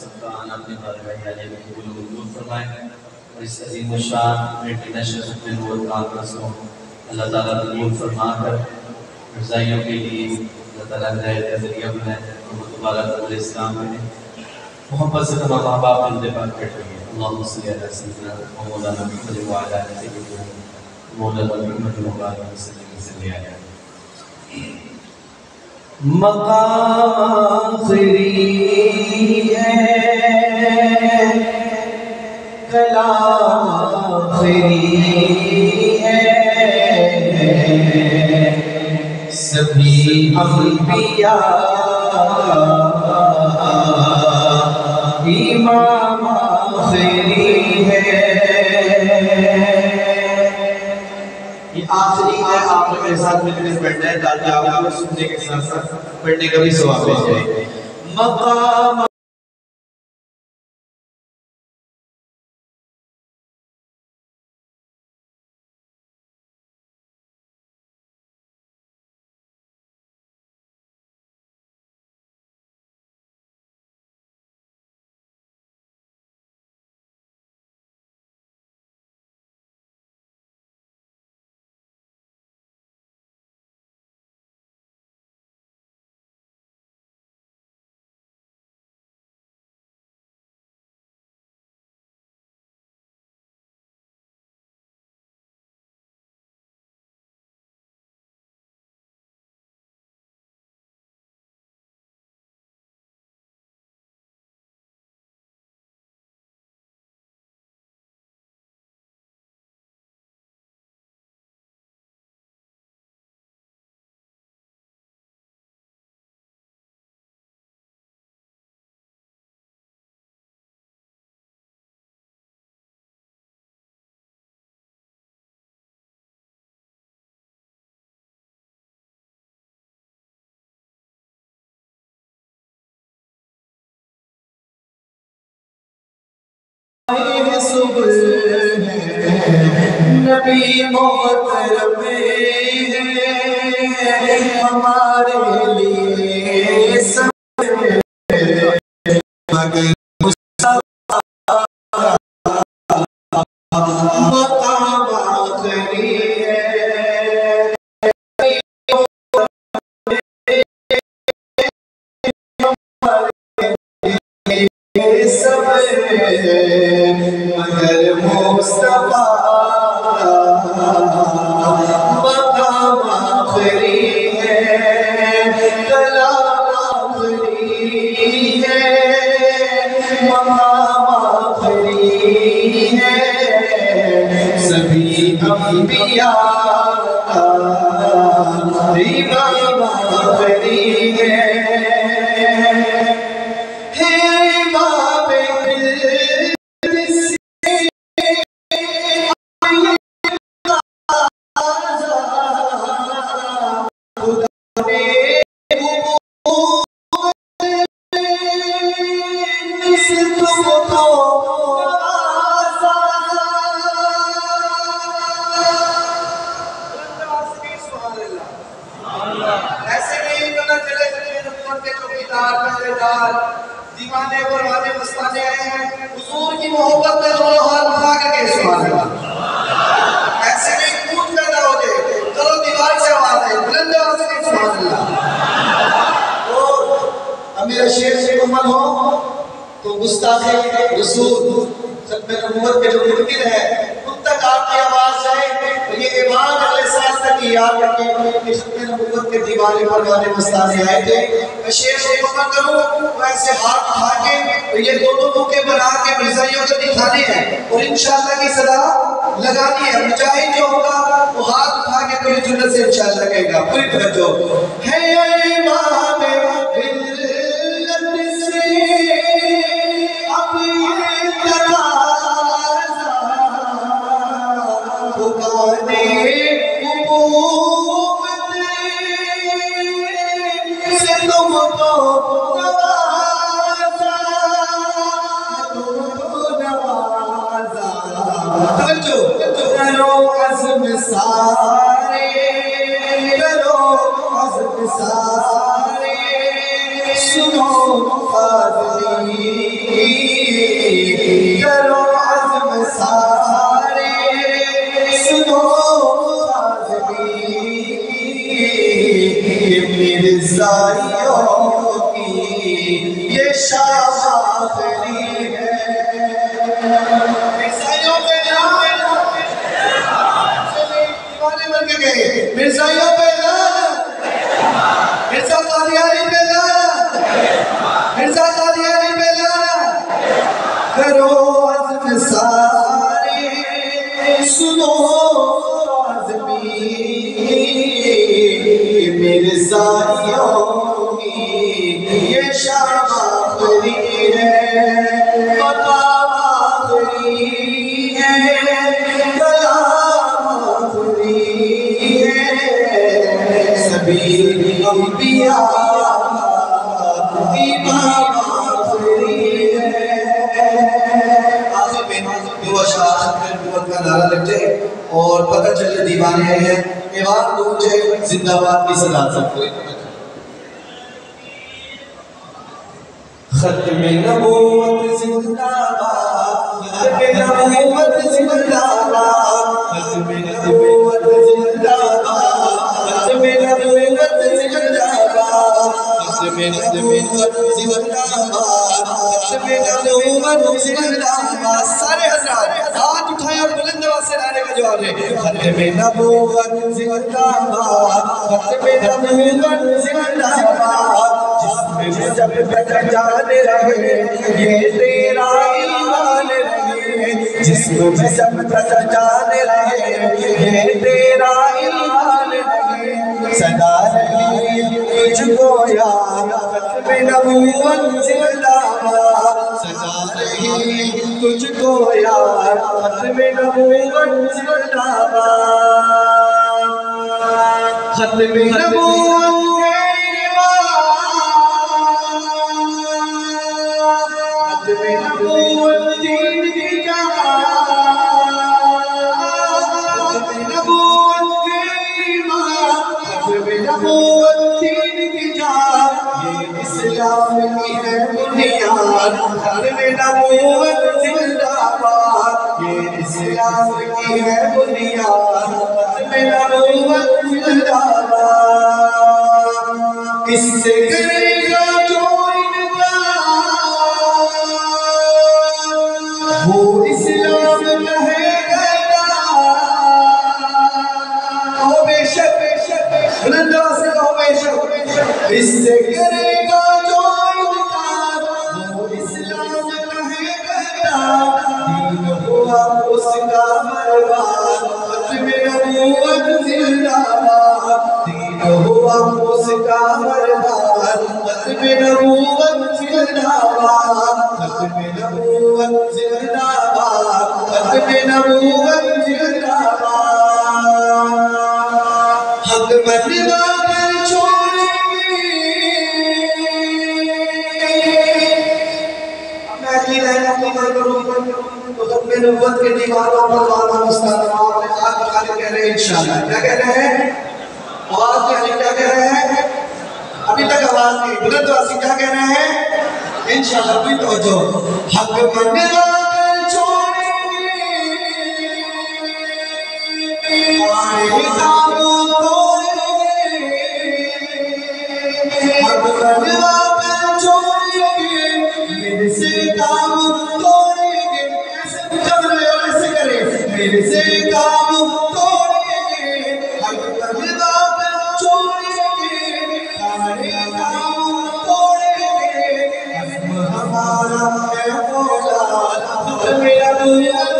سب کا آنا اپنے بارگاہ عالیہ میں قبول و منظور فرمائے، اور اس عظیم الشان انٹرنیشنل ختم نبوت کانفرنس کو اللہ تعالیٰ قبول فرما کر رضائیوں کے لیے اللہ تعالیٰ ہدایت کا ذریعہ بنائے اور وہ دوبارہ قبول اسلام میں محبت سے تمام ماں باپ دل پاک بیٹھ رہی ہے۔ اللہم صلی علی سیدنا و مولانا محمد وعلی آلہ سیدنا مولانا محمد وعلی آلہ سیدنا مقام آخری ہے، کلام آخری ہے، سبھی انبیاء امام آخری ہے۔ یہ آخری ہے، آپ نے میرے ساتھ مل کر پڑھنا ہے تاکہ آپ کو سننے کے ساتھ ساتھ پڑھنے کا بھی ثواب مل جائے۔ مقام صبح نبی محترم ہے ہمارے لیے سب مگر مصطفیٰ مقام آخری ہے۔ سب مگر مصطفیٰ مقام آخری ہے، کلام آخری ہے، مقام آخری ہے، سبھی انبیاء امام آخری ہے۔ دیوانے پروانے مستانے آئے ہیں حضور کی محبت میں دونوں ہاتھ اٹھا کر کے سبحان اللہ، ایسے نہیں کود پیدا ہو جائے، چلو دیوار سے آواز آئے بلند آواز سے سبحان اللہ۔ اور امیر شیر سے مکمل ہو تو گستاخ رسول ختم نبوت کے جو منکر ہے ان تک آپ کی آواز جائے، اور یہ ایمان اگلے سال تک یاد رکھیں کہ ختم نبوت کے دیوانے پروانے مستانے آئے تھے۔ میں شیر سے مکمل کروں تو ایسے ہاتھ اٹھا کے تو یہ دونوں موقع بنا کے مرزائیوں کو دکھانے ہیں اور انشاءاللہ کی صدا لگانی ہے۔ مجاہد جو ہوگا وہ ہاتھ اٹھا کے پوری جنت سے انشاءاللہ کہے گا۔ پوری توجہ ہے امام ملت سے اب یہ تقاضا بکانے حکومت سے تم کو نوازا، تم کو نوازا، کرو عزم سارے، کرو عزم سارے مرزائیوں کی یہ شام آخری ہے مرزائیوں پہ لعنت دیوانے بن کے گئے مرزائیوں پہ لعنت مرزا قادیانی پہ لعنت مرزا قادیانی پہ لعنت کرو عزم سارے سنو عزمی مرزائیوں کی یہ شام آخری ہے مقام آخری ہے کلام آخری ہے سبھی انبیاء امام آخری ہے آخر میں دو اشعار نبوت کا نعرہ لگ جائے اور پتہ چلے دیوانے ہیں ایوان گونجے زندہ باد کی صدا سب کوئی ختم نبوت زندہ باد ختم نبوت زندہ باد ختم نبوت زندہ باد ختم نبوت زندہ باد ختم نبوت زندہ باد ختم نبوت زندہ باد سارے حضرات ہاتھ اٹھائیں اور بلند آواز سے نعرے کا جواب دیں ختم نبوت زندہ باد ختم نبوت زندہ باد جسم میں جب تک جان رہے یہ تیرا ایمان رہے جسم میں جب تک جان رہے یہ تیرا ایمان رہے صدا رہے تجھ کو یاد ختم نبوت زندہ باد صدا رہے تجھ کو یاد ختم نبوت زندہ باد ختم نبوت ختم نبوت دین کی جان ختم نبوت کے ایمان ختم نبوت دین کی جان یہ اسلام کی ہے بنیاد ختم نبوت زندہ باد یہ اسلام کی ہے بنیاد ختم نبوت زندہ باد اس سے کرے گا جو وہ اسلام کہے گا ہو بے شک بلند آواز سے کہو بے شک اس سے کرے گا جو انکار وہ اسلام کہے گا دین ہوا اس کا برباد ختم نبوت زندہ باد دین ہوا اس کا برباد ختم نبوت زندہ باد ختم نبوت زندہ باد ختم نبوت زندہ باد حق منوا کر چھوڑیں گے میں اکیل رہنا تو میں کروں تو ختم نبوت کے دیوانوں پر والا مستان آپ نے آج خالی کہہ رہے ہیں انشاءاللہ کیا کہہ رہے ہیں آواز کیا کہہ رہے ہیں ابھی تک آواز نہیں بلند آواز کیا کہہ رہے ہیں انشاءاللہ بھی توجہ حق منوا کر چھوڑیں گے آئے کام توڑیں گے حق منوا کر چھوڑیں گے میرے سے کام توڑیں گے ایسے جب رہے اور ایسے کریں میرے سے کام توڑیں گے حق منوا کر چھوڑیں گے سارے کام توڑیں گے ہمارا اے مولا ختم نبوت